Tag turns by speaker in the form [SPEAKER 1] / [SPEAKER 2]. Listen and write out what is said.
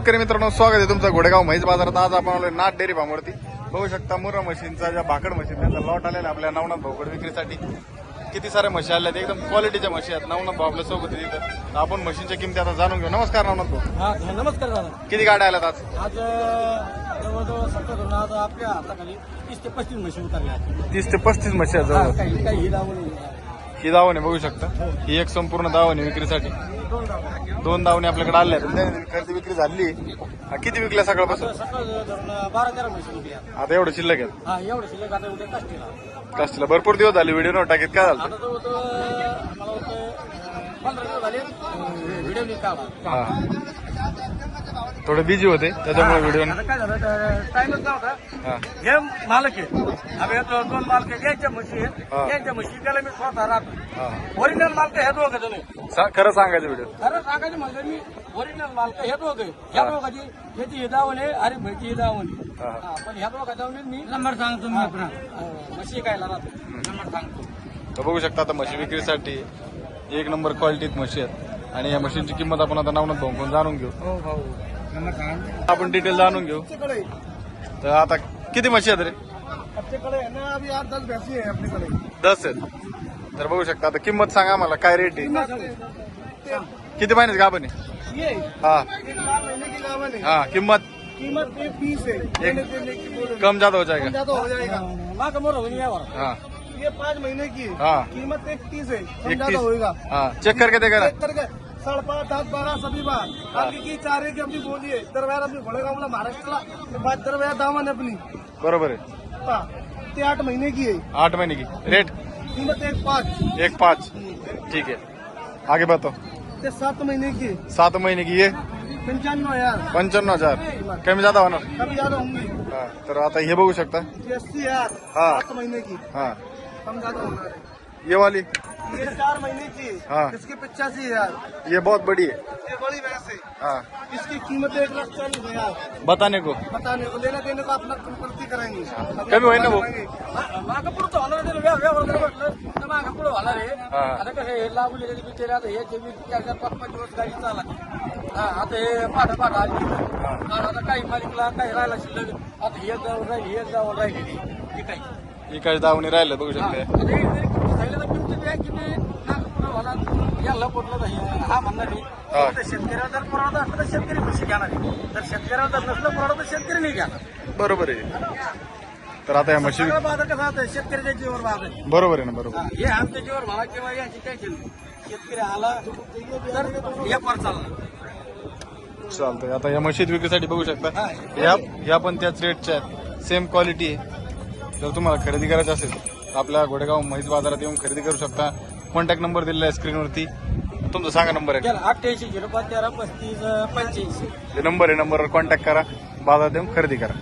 [SPEAKER 1] शेतकरी मित्रांनो, स्वागत आहे तुमचं घोडेगाव म्हैस बाजारात। आज आपण आलोय नाथ डेअरी फार्मवरती। बघू शकता मुर्रा मशीनचा ज्या भाकड मशीन त्यांचा लॉट आलेला आपल्या नवनाथ भाऊकडे विक्रीसाठी। किती सारे म्हशी आल्या आहेत, एकदम क्वालिटीच्या म्हशी आहेत। नवनाथ भाऊ आपल्या सोबत आहे इथं। आपण म्हशींच्या किमती आता जाणून घेऊ। नमस्कार नवनाथ भाऊ।
[SPEAKER 2] हा नमस्कार दादा।
[SPEAKER 1] किती गाड्या आल्यात आज?
[SPEAKER 2] आज जवळजवळ 70 आज आपल्या हाताखाली 30 ते 35 म्हशी उतरल्या।
[SPEAKER 1] 30 ते 35 म्हशी आहेत जवळ।
[SPEAKER 2] काही काही
[SPEAKER 1] ही दावणी बघू शकता, ही एक संपूर्ण दावणी विक्रीसाठी। दोन दावणी आपल्याकडे आल्या आहेत, खरेदी विक्री झाली। किती विकल्या सकाळपासून?
[SPEAKER 2] सकाळ धरून 12-13 म्हशी विकल्या।
[SPEAKER 1] आता एवढं शिल्लक आहेत?
[SPEAKER 2] हा एवढं शिल्लक आता उद्या
[SPEAKER 1] काष्टीला भरपूर दिवस झाले व्हिडिओ न टाकीत। काय झालं?
[SPEAKER 2] आता जवळ मला वाटतं 15 दिवस झाले व्हिडिओ मी काढला।
[SPEAKER 1] हा थोडे बिझी होते त्याच्यामुळे व्हिडिओ।
[SPEAKER 2] आता काय झालं, टाइमच नव्हता। हे मालक आहे, आम्ही दोन मालक यांच्या म्हशी आहेत, यांच्या म्हशी त्याला मी स्वतः राहतो। ओरिजिनल मालक हे दोघं जण।
[SPEAKER 1] खरं सांगायचं व्हिडिओ?
[SPEAKER 2] खरं सांगायचं म्हणजे मी ओरिजिनल मालक हे दोघं, ह्या दोघांची याची हिदावणी अरे भाईची हिदावणी। पण ह्या दोघा जाऊन मी नंबर सांगतो, मी आपला म्हशी कायला राहतो नंबर सांगतो।
[SPEAKER 1] बघू शकता आता म्हशी विक्रीसाठी एक नंबर क्वालिटीत म्हशी आहेत। आणि या मशीनची किंमत आपण आता नवनाथ भाऊकडून जाणून घेऊ।
[SPEAKER 2] हो भाऊ नंबर सांग,
[SPEAKER 1] आपण डिटेल जाणून घेऊ। तर आता किती म्हशी आहेत रे?
[SPEAKER 2] आपल्याकडे ना अभी 8-10 भैंसी आहे आपल्याकडे।
[SPEAKER 1] 10 आहेत। तर बघू शकता आता किंमत सांगा मला, काय रेट आहे? किती महिन्यात गाभण आहे?
[SPEAKER 2] ये
[SPEAKER 1] हा
[SPEAKER 2] 4 महीने की गावन है।
[SPEAKER 1] हा किंमत
[SPEAKER 2] कीमत 20 है।
[SPEAKER 1] कम ज्यादा हो जाएगा?
[SPEAKER 2] ज्यादा हो जाएगा। माँ का मोर हो गया।
[SPEAKER 1] हाँ
[SPEAKER 2] ये 5 महीने की
[SPEAKER 1] हाँ
[SPEAKER 2] कीमत 31 है, कम
[SPEAKER 1] 31
[SPEAKER 2] ज्यादा होएगा।
[SPEAKER 1] हाँ चेक करके देगा ना?
[SPEAKER 2] 5.5, 10-12 सभी बात आपकी की 4 की अपनी बोली है। दरबार अपनी घोड़ेगाव मला महाराष्ट्राला बात दरबार दामन है अपनी।
[SPEAKER 1] बरोबर आहे।
[SPEAKER 2] ते 8 महीने की है।
[SPEAKER 1] 8 महीने की रेट?
[SPEAKER 2] कीमत 1.5।
[SPEAKER 1] 1.5 ठीक है। आगे बताओ।
[SPEAKER 2] ते 7 महीने की
[SPEAKER 1] 7 महीने की ये
[SPEAKER 2] 95,000।
[SPEAKER 1] 95,000 कमी ज्यादा होणार?
[SPEAKER 2] कम ज्यादा होंगी।
[SPEAKER 1] हा तर आता हे बघू शकता।
[SPEAKER 2] 80,000
[SPEAKER 1] हाँ।
[SPEAKER 2] 7 महीने की
[SPEAKER 1] हाँ
[SPEAKER 2] कम ज्यादा होना है।
[SPEAKER 1] ये वाली?
[SPEAKER 2] ये 4 महीने की
[SPEAKER 1] हाँ।
[SPEAKER 2] इसकी 85,000।
[SPEAKER 1] ये बहुत बड़ी है।
[SPEAKER 2] ये बड़ी भैंस है,
[SPEAKER 1] हाँ
[SPEAKER 2] इसकी कीमत 1,40,000।
[SPEAKER 1] बताने को
[SPEAKER 2] बताने को लेना देने को अपना संपत्ति करेंगे।
[SPEAKER 1] कमी होईल ना भाऊ?
[SPEAKER 2] मागं पुढचं होणार आहे, व्यवहार म्हटलं तर मागं पुढं होणार आहे।
[SPEAKER 1] हा।
[SPEAKER 2] आता कसं हे लागू बिचारे आता हे 4-5 दिवस गाडी चालत। आता हे पाठ आली। आता काही मालिकला काही राहिला शिल्लक, आता हे जाऊन राहिली, हे जाऊन राहिलेली ही काही
[SPEAKER 1] इकडे दावणी राहिलं बघू शकता।
[SPEAKER 2] आता हे जरी किती झालं तर किमती द्या, किती मागं पुढं होणार याला पडलं नाही हा म्हणणार नाही। तर शेतकऱ्याला जर परवडत असलं तर शेतकरी म्हशी घेणार आहे, तर शेतकऱ्याला जर नसलं परवडत तर शेतकरी नाही घेणार।
[SPEAKER 1] बरोबर आहे। तर आता या म्हशी
[SPEAKER 2] सगळं बाजार कसं होतं, शेतकऱ्याच्या जीवर बाजार आहे।
[SPEAKER 1] बरोबर आहे ना? बरोबर।
[SPEAKER 2] हे आमच्या जीवर मला किंवा याची टेन्शन नाही। शेतकरी आला तर व्यापार चालला।
[SPEAKER 1] चालतंय। आता या मशीद विक्रीसाठी बघू शकता, या पण त्याच रेटच्या आहेत, सेम क्वालिटी आहे। जर तुम्हाला खरेदी करायची असेल तर आपल्या घोडेगाव म्हैस बाजारात येऊन खरेदी करू शकता। कॉन्टॅक्ट नंबर दिलेला आहे स्क्रीनवरती, तुमचा सांगा नंबर आहे?
[SPEAKER 2] 88 05 13 35 85।
[SPEAKER 1] हे नंबर आहे, नंबरवर कॉन्टॅक्ट करा, बाजारात येऊन खरेदी करा।